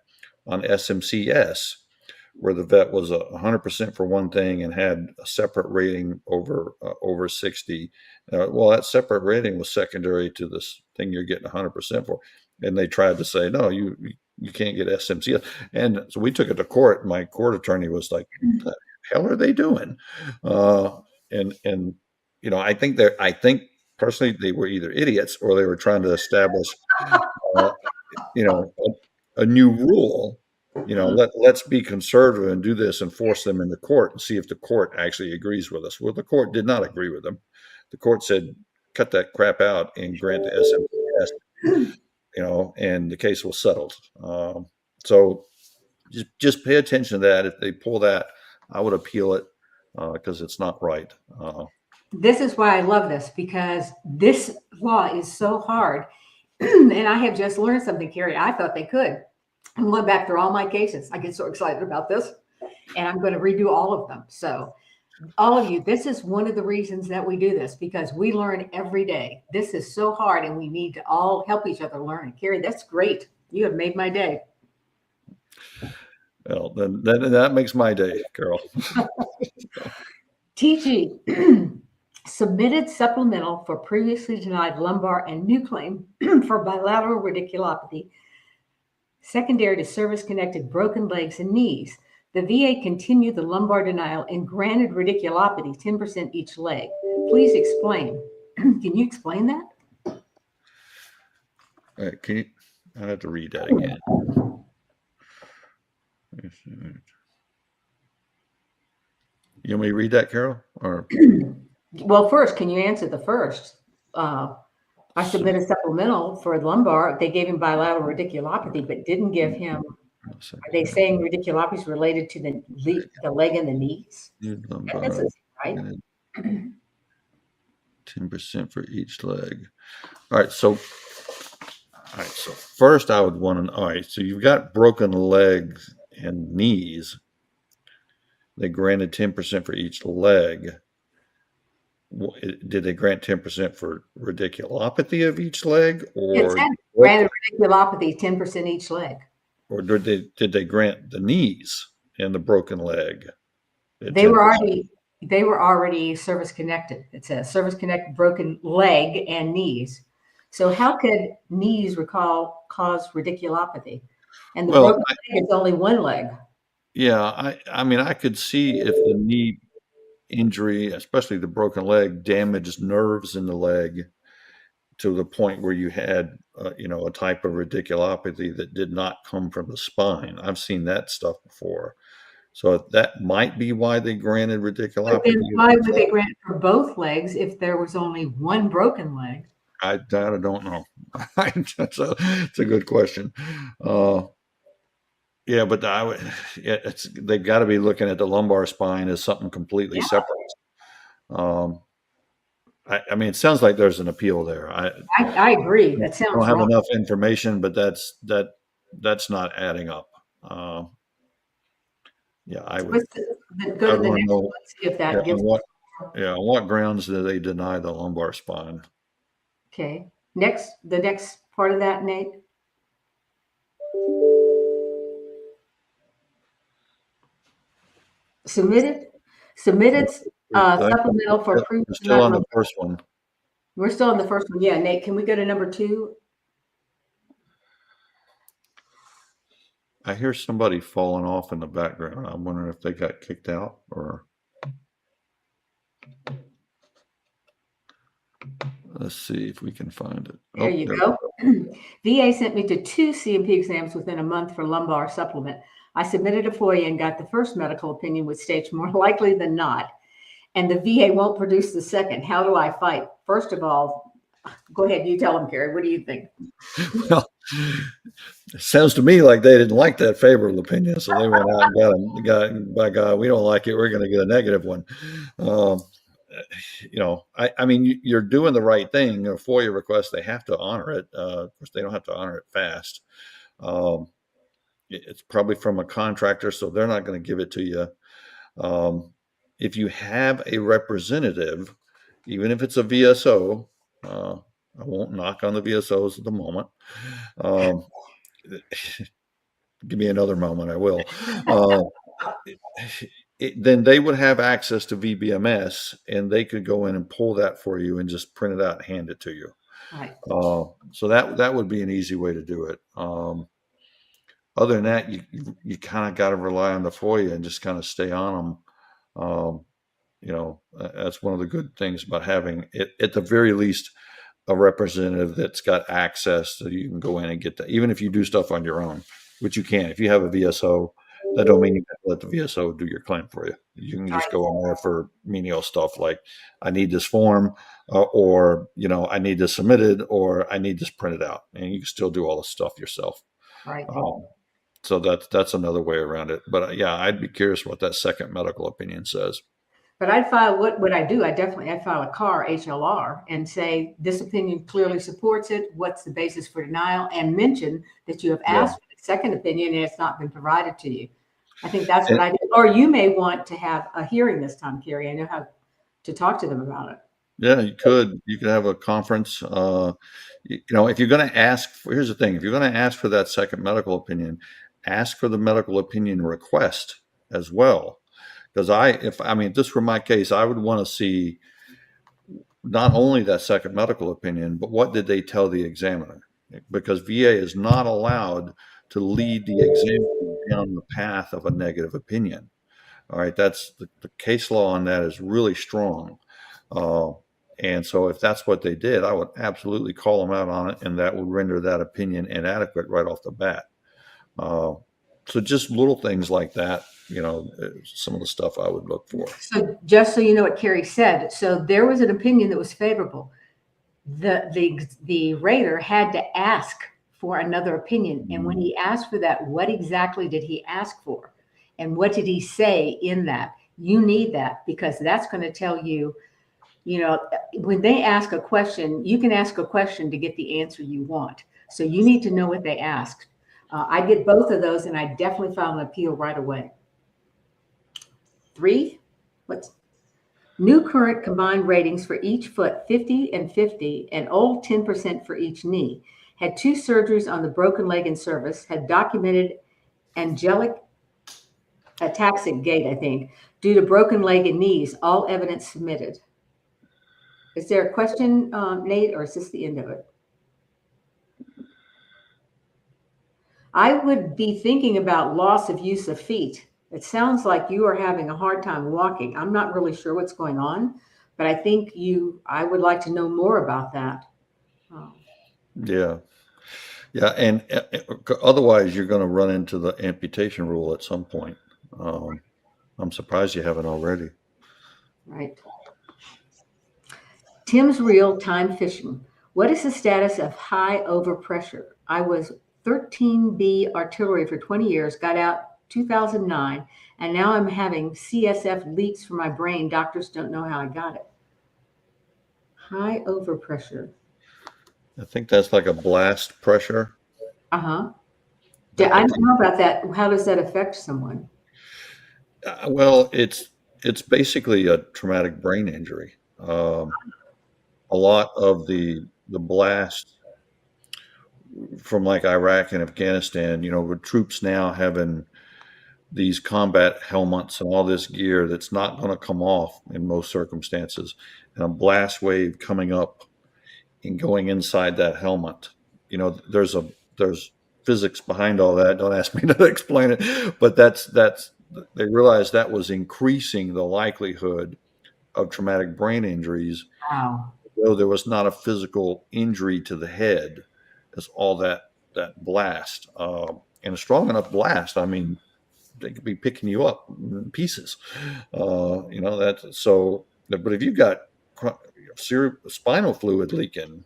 on SMCS, where the vet was 100% for one thing and had a separate rating over 60. Well, that separate rating was secondary to this thing you're getting 100% for. And they tried to say, no, you can't get SMCS. And so we took it to court. My court attorney was like, what the hell are they doing? And I think personally they were either idiots or they were trying to establish, you know, a new rule. Let's be conservative and do this and force them into court and see if the court actually agrees with us. Well, the court did not agree with them. The court said, cut that crap out and grant the SMCS, and the case was settled. So just pay attention to that. If they pull that, I would appeal it because it's not right. This is why I love this, because this law is so hard. And I have just learned something, Carrie. I thought they could. I'm going back through all my cases. I get so excited about this, and I'm going to redo all of them. So all of you, this is one of the reasons that we do this, because we learn every day. This is so hard, and we need to all help each other learn. Carrie, that's great. You have made my day. Well, then that makes my day, Carol. TG, submitted supplemental for previously denied lumbar and new claim for bilateral radiculopathy, secondary to service-connected broken legs and knees. The VA continued the lumbar denial and granted radiculopathy 10% each leg. Please explain. Can you explain that? I have to read that again. You want me to read that, Carol? Or well, first, can you answer the first? I submitted supplemental for lumbar. They gave him bilateral radiculopathy, but didn't give him. Are they saying radiculopathy is related to the leg and the knees? Lumbar, that doesn't seem right. 10% for each leg. All right. So first, I would want to. All right. So you've got broken legs and knees. They granted 10% for each leg. Did they grant 10% for radiculopathy of each leg, or granted radiculopathy 10% each leg? Or did they grant the knees and the broken leg? They were already service connected. It says service connected broken leg and knees. So how could knees cause radiculopathy? And the broken leg is only one leg. Yeah, I mean, I could see if the knee injury, especially the broken leg, damaged nerves in the leg to the point where you had, a type of radiculopathy that did not come from the spine. I've seen that stuff before. So that might be why they granted radiculopathy. But then why would they grant for both legs if there was only one broken leg? I don't know. It's a good question. Yeah, but they've got to be looking at the lumbar spine as something completely separate. I mean, it sounds like there's an appeal there. I agree. That sounds wrong. I don't have enough information, but that's not adding up. Yeah, I would. Go to the next one, see if that gives. On what grounds do they deny the lumbar spine? Okay. The next part of that, Nate. Submitted supplemental for proof. We're still on the first one. We're still on the first one. Yeah, Nate, can we go to number 2? I hear somebody falling off in the background. I'm wondering if they got kicked out or. Let's see if we can find it. There you go. VA sent me to 2 C&P exams within a month for lumbar supplement. I submitted a FOIA and got the first medical opinion, which states more likely than not. And the VA won't produce the second. How do I fight? First of all, go ahead. You tell them, Carrie. What do you think? Well, it sounds to me like they didn't like that favorable opinion, so they went out and got by God, we don't like it. We're going to get a negative one. I mean, you're doing the right thing. A FOIA request, they have to honor it. Of course, they don't have to honor it fast. It's probably from a contractor, so they're not going to give it to you. if you have a representative, even if it's a VSO, I won't knock on the VSOs at the moment. Give me another moment, I will. Then they would have access to VBMS, and they could go in and pull that for you and just print it out and hand it to you. Right. So that would be an easy way to do it. Other than that, you kind of got to rely on the FOIA and just kind of stay on them. That's one of the good things about having it, at the very least, a representative that's got access so you can go in and get that, even if you do stuff on your own, which you can. If you have a VSO, that don't mean you have to let the VSO do your claim for you. You can just go in there for menial stuff like, I need this form, or I need this submitted, or I need this printed out, and you can still do all the stuff yourself. Right. So that's another way around it. But yeah, I'd be curious what that second medical opinion says. But I'd file, what would I do? I'd file a CAR HLR and say, this opinion clearly supports it. What's the basis for denial? And mention that you have asked for the second opinion and it's not been provided to you. I think that's what I do. Or you may want to have a hearing this time, Carrie. I know how to talk to them about it. Yeah, you could have a conference. If you're going to ask, here's the thing: if you're going to ask for that second medical opinion, ask for the medical opinion request as well. Because if this were my case, I would want to see not only that second medical opinion, but what did they tell the examiner? Because VA is not allowed to lead the examiner down the path of a negative opinion. All right, that's the case law on that is really strong. And so if that's what they did, I would absolutely call them out on it, and that would render that opinion inadequate right off the bat. So just little things like that, some of the stuff I would look for. So just so you know what Carrie said, so there was an opinion that was favorable. The rater had to ask for another opinion. And when he asked for that, what exactly did he ask for? And what did he say in that? You need that, because that's going to tell you, when they ask a question, you can ask a question to get the answer you want. So you need to know what they asked. I get both of those, and I definitely file an appeal right away. 3, new current combined ratings for each foot, 50 and 50, and old 10% for each knee. Had 2 surgeries on the broken leg in service, had documented angelic ataxic gait, I think, due to broken leg and knees, all evidence submitted. Is there a question, Nate, or is this the end of it? I would be thinking about loss of use of feet. It sounds like you are having a hard time walking. I'm not really sure what's going on, but I think I would like to know more about that. Yeah. And otherwise you're going to run into the amputation rule at some point. I'm surprised you haven't already. Right. Tim's real-time fishing. What is the status of high overpressure? I was 13B artillery for 20 years, got out 2009, and now I'm having CSF leaks from my brain. Doctors don't know how I got it. High overpressure. I think that's like a blast pressure. I don't know about that. How does that affect someone? Well, it's basically a traumatic brain injury. A lot of the blast from like Iraq and Afghanistan, with troops now having these combat helmets and all this gear that's not going to come off in most circumstances, and a blast wave coming up and going inside that helmet. There's physics behind all that. Don't ask me to explain it, but that's they realized that was increasing the likelihood of traumatic brain injuries. Wow. Though there was not a physical injury to the head, as all that blast, and a strong enough blast. I mean, they could be picking you up in pieces. That. So, but if you've got spinal fluid leaking,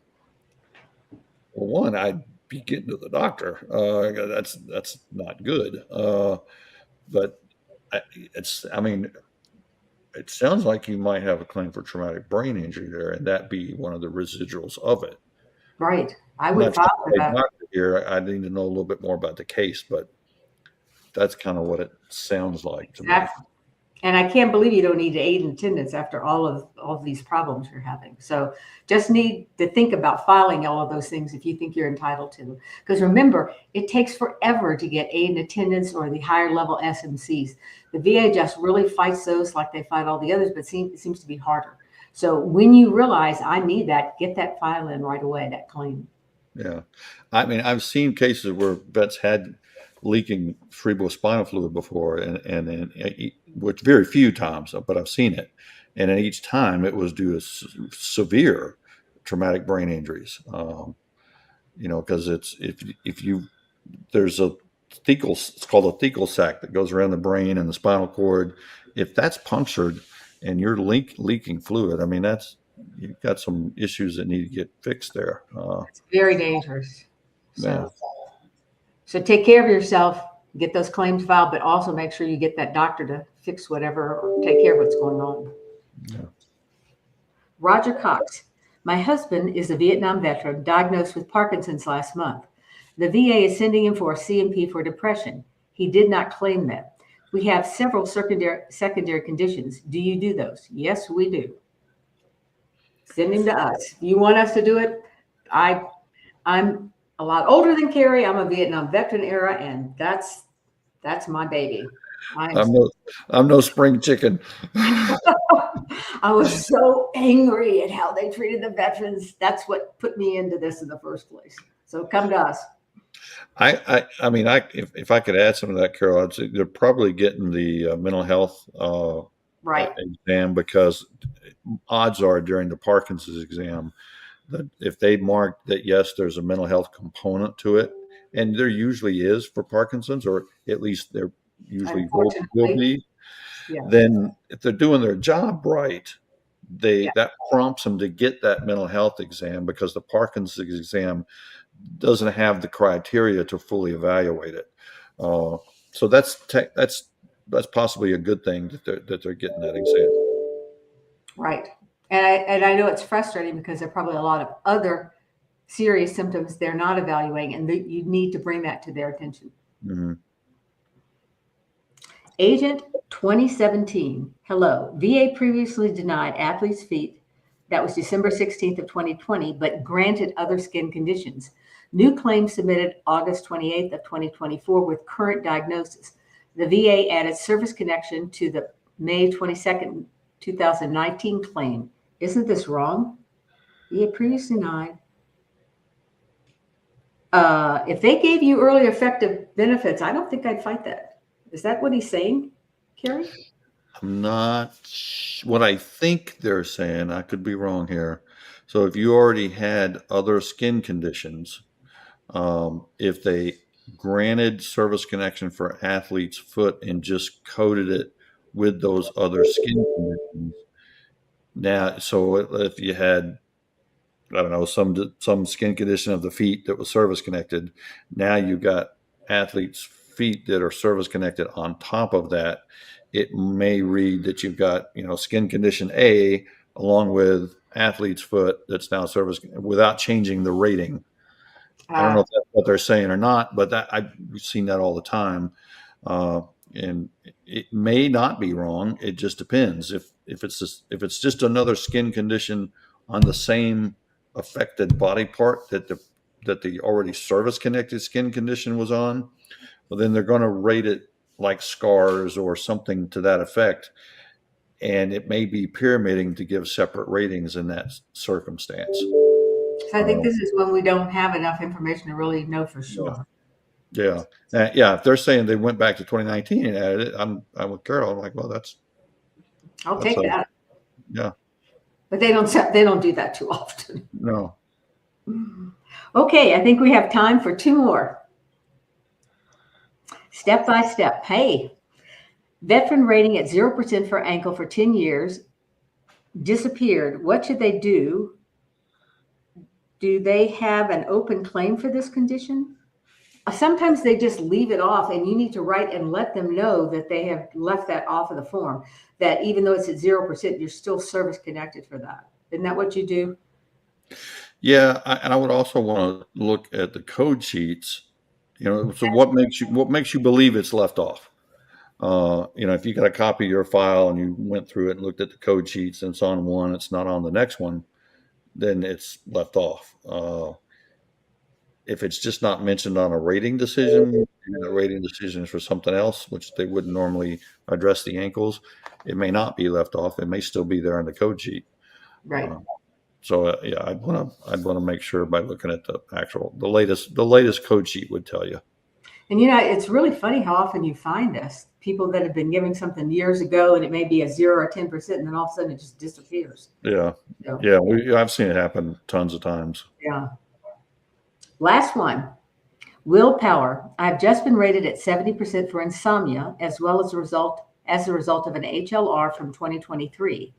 well, one, I'd be getting to the doctor. That's not good. But it sounds like you might have a claim for traumatic brain injury there, and that be one of the residuals of it. Right. I would file for that. Here, I need to know a little bit more about the case, but that's kind of what it sounds like to me. And I can't believe you don't need aid and attendance after all of these problems you're having. So just need to think about filing all of those things if you think you're entitled to them. Because remember, it takes forever to get aid and attendance or the higher level SMCs. The VA just really fights those like they fight all the others, but it seems to be harder. So when you realize I need that, get that file in right away, that claim. Yeah. I mean, I've seen cases where vets had leaking cerebrospinal fluid before, and which very few times, but I've seen it. And in each time it was due to severe traumatic brain injuries. Because there's it's called a thecal sac that goes around the brain and the spinal cord. If that's punctured and you're leaking fluid, I mean, you've got some issues that need to get fixed there. It's very dangerous. Yeah. So take care of yourself, get those claims filed, but also make sure you get that doctor to fix whatever or take care of what's going on. Yeah. Roger Cox. My husband is a Vietnam veteran diagnosed with Parkinson's last month. The VA is sending him for a CMP for depression. He did not claim that. We have several secondary conditions. Do you do those? Yes, we do. Send him to us. If you want us to do it, I'm a lot older than Carrie. I'm a Vietnam veteran era, and that's my baby. I'm no spring chicken. I was so angry at how they treated the veterans. That's what put me into this in the first place. So come to us. I mean, if I could add some of that, Carol, I'd say they're probably getting the mental health right exam, because odds are during the Parkinson's exam that if they mark that, yes, there's a mental health component to it, and there usually is for Parkinson's, or at least there usually will be, yeah. Then if they're doing their job right, that prompts them to get that mental health exam, because the Parkinson's exam doesn't have the criteria to fully evaluate it. So that's possibly a good thing that they're getting that exam. Right. And I know it's frustrating because there are probably a lot of other serious symptoms they're not evaluating, and you need to bring that to their attention. Mm-hmm. Agent 2017. Hello. VA previously denied athlete's feet. That was December 16th of 2020, but granted other skin conditions. New claim submitted August 28th of 2024 with current diagnosis. The VA added service connection to the May 22nd, 2019 claim. Isn't this wrong? VA previously denied. If they gave you early effective benefits, I don't think I'd fight that. Is that what he's saying, Carrie? I'm not. What I think they're saying, I could be wrong here. So if you already had other skin conditions, if they granted service connection for athlete's foot and just coded it with those other skin conditions, now, so if you had, I don't know, some skin condition of the feet that was service connected, now you've got athlete's feet that are service connected on top of that. It may read that you've got, skin condition A along with athlete's foot that's now service without changing the rating. I don't know if that's what they're saying or not, but I've seen that all the time. And it may not be wrong. It just depends. If it's just another skin condition on the same affected body part that the already service connected skin condition was on, well, then they're going to rate it like scars or something to that effect. And it may be pyramiding to give separate ratings in that circumstance. So I think this is when we don't have enough information to really know for sure. Yeah. If they're saying they went back to 2019 and added it, I'm with Carol. I'm like, well, I'll take that. Yeah. But they don't do that too often. No. Okay, I think we have time for two more. Step by step. Hey, veteran rating at 0% for ankle for 10 years disappeared. What should they do? Do they have an open claim for this condition? Sometimes they just leave it off, and you need to write and let them know that they have left that off of the form, that even though it's at 0%, you're still service connected for that. Isn't that what you do? Yeah, and I would also want to look at the code sheets. So what makes you believe it's left off? If you got a copy of your file and you went through it and looked at the code sheets and it's on one, it's not on the next one, then it's left off. If it's just not mentioned on a rating decision, and the rating decision is for something else, which they wouldn't normally address the ankles, it may not be left off. It may still be there in the code sheet. Right. Yeah, I'd want to make sure by looking at the latest code sheet would tell you. And it's really funny how often you find this. People that have been giving something years ago, and it may be a 0 or 10%, and then all of a sudden it just disappears. Yeah, So, yeah, I've seen it happen tons of times. yeah. Last one, willpower. I've just been rated at 70% for insomnia, as well as a result of an HLR from 2023.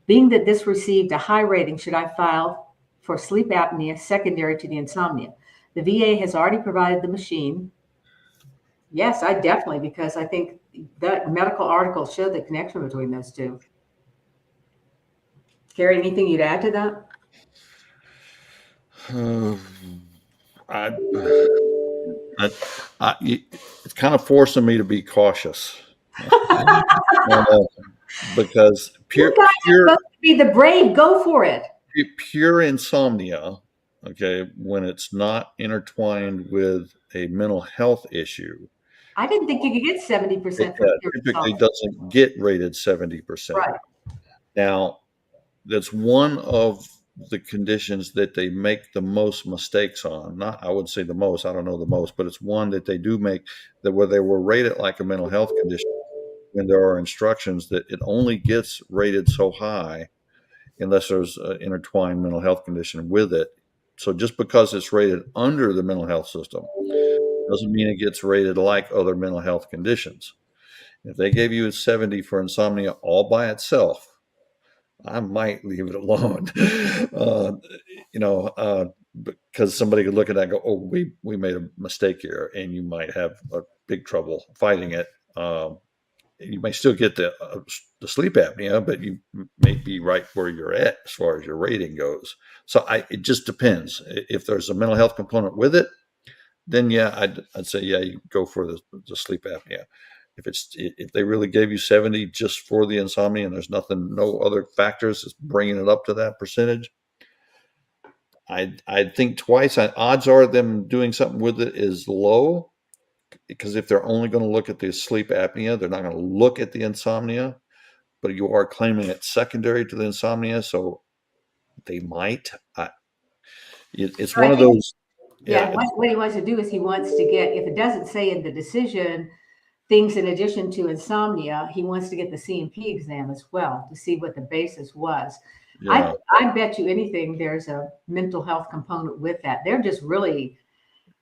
Being that this received a high rating, should I file for sleep apnea secondary to the insomnia? The VA has already provided the machine. Yes, I definitely, because I think that medical articles show the connection between those two. Carrie, anything you'd add to that? It's kind of forcing me to be cautious because You guys are supposed to be the brave. Go for it. Pure insomnia, okay, when it's not intertwined with a mental health issue. I didn't think you could get 70% for pure typically insomnia. Doesn't get rated 70%. Right. Now, that's one of the conditions that they make the most mistakes on. Not, I would say the most, I don't know the most, but it's one that they do make, that where they will rate it like a mental health condition when there are instructions that it only gets rated so high unless there's an intertwined mental health condition with it. So just because it's rated under the mental health system doesn't mean it gets rated like other mental health conditions. If they gave you a 70 for insomnia all by itself, I might leave it alone. Because somebody could look at that and go, "Oh, we made a mistake here," and you might have a big trouble fighting it. You may still get the sleep apnea, but you may be right where you're at as far as your rating goes. So it just depends. If there's a mental health component with it, then yeah, I'd say yeah, you go for the sleep apnea. If they really gave you 70 just for the insomnia and there's no other factors that's bringing it up to that percentage, I'd think twice. Odds are them doing something with it is low, because if they're only going to look at the sleep apnea, they're not going to look at the insomnia. But you are claiming it's secondary to the insomnia, so they might. It's one of those. Yeah, what he wants to do is he wants to get, if it doesn't say in the decision things in addition to insomnia, he wants to get the C&P exam as well to see what the basis was. Yeah. I bet you anything there's a mental health component with that. They're just really,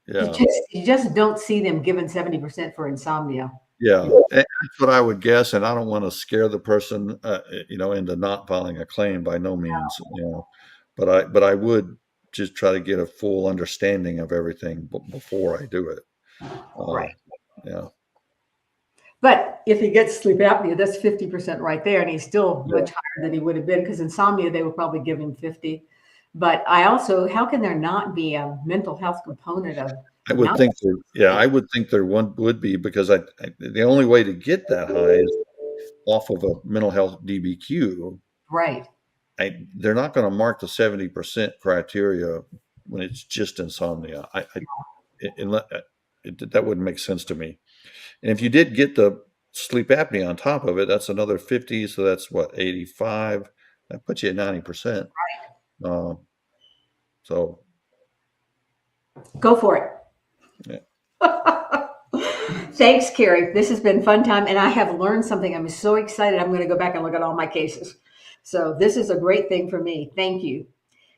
you just don't see them given 70% for insomnia. Yeah, that's what I would guess, and I don't want to scare the person, into not filing a claim by no means, but I would just try to get a full understanding of everything before I do it. Right. Yeah. But if he gets sleep apnea, that's 50% right there, and he's still much higher than he would have been, because insomnia, they would probably give him 50. But how can there not be a mental health component of? I would think there would be, because the only way to get that high is off of a mental health DBQ. Right. They're not going to mark the 70% criteria when it's just insomnia. That wouldn't make sense to me. And if you did get the sleep apnea on top of it, that's another 50. So that's what, 85? That puts you at 90%. Right. So go for it. Yeah. Thanks, Carrie. This has been a fun time, and I have learned something. I'm so excited. I'm going to go back and look at all my cases. So this is a great thing for me. Thank you.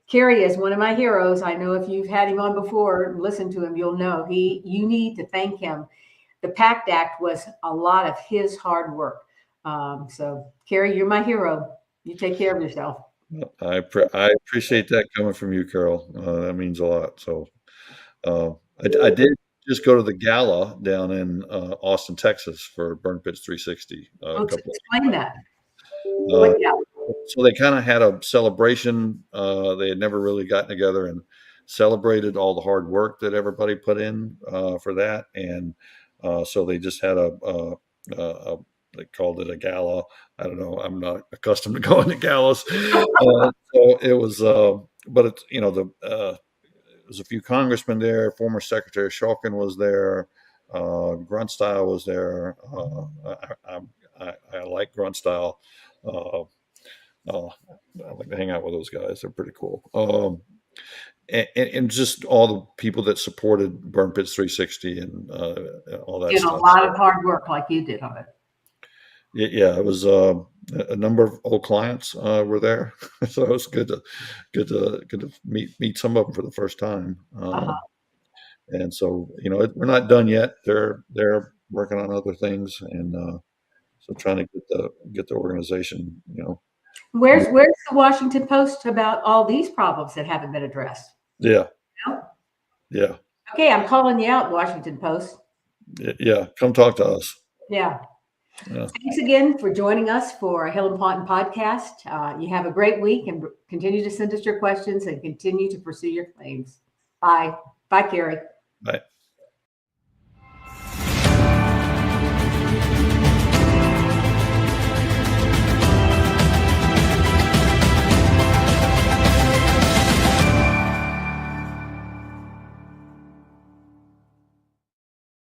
Carrie is one of my heroes. I know if you've had him on before and listened to him, you'll know you need to thank him. The PACT Act was a lot of his hard work. So Carrie, you're my hero. You take care of yourself. I appreciate that coming from you, Carol. That means a lot. So I did just go to the gala down in Austin, Texas for Burn Pits 360. Explain that. So they kind of had a celebration. They had never really gotten together and celebrated all the hard work that everybody put in for that. And so they just had a they called it a gala. I don't know. I'm not accustomed to going to galas. So it was, but it's, there was a few congressmen there. Former Secretary Shulkin was there. Grunstyle was there. I like Grunstyle. I like to hang out with those guys. They're pretty cool. And just all the people that supported Burn Pits 360 and all that Did stuff. a lot of hard work like you did on it. Yeah, it was a number of old clients were there, so it was good to meet some of them for the first time. And so we're not done yet. They're working on other things, and so trying to get the organization. Where's the Washington Post about all these problems that haven't been addressed? Yeah. No? Yeah. Okay, I'm calling you out, Washington Post. Yeah, come talk to us. Yeah. Thanks again for joining us for a Hill and Ponton podcast. You have a great week and continue to send us your questions and continue to pursue your claims. Bye. Bye, Carrie. Bye.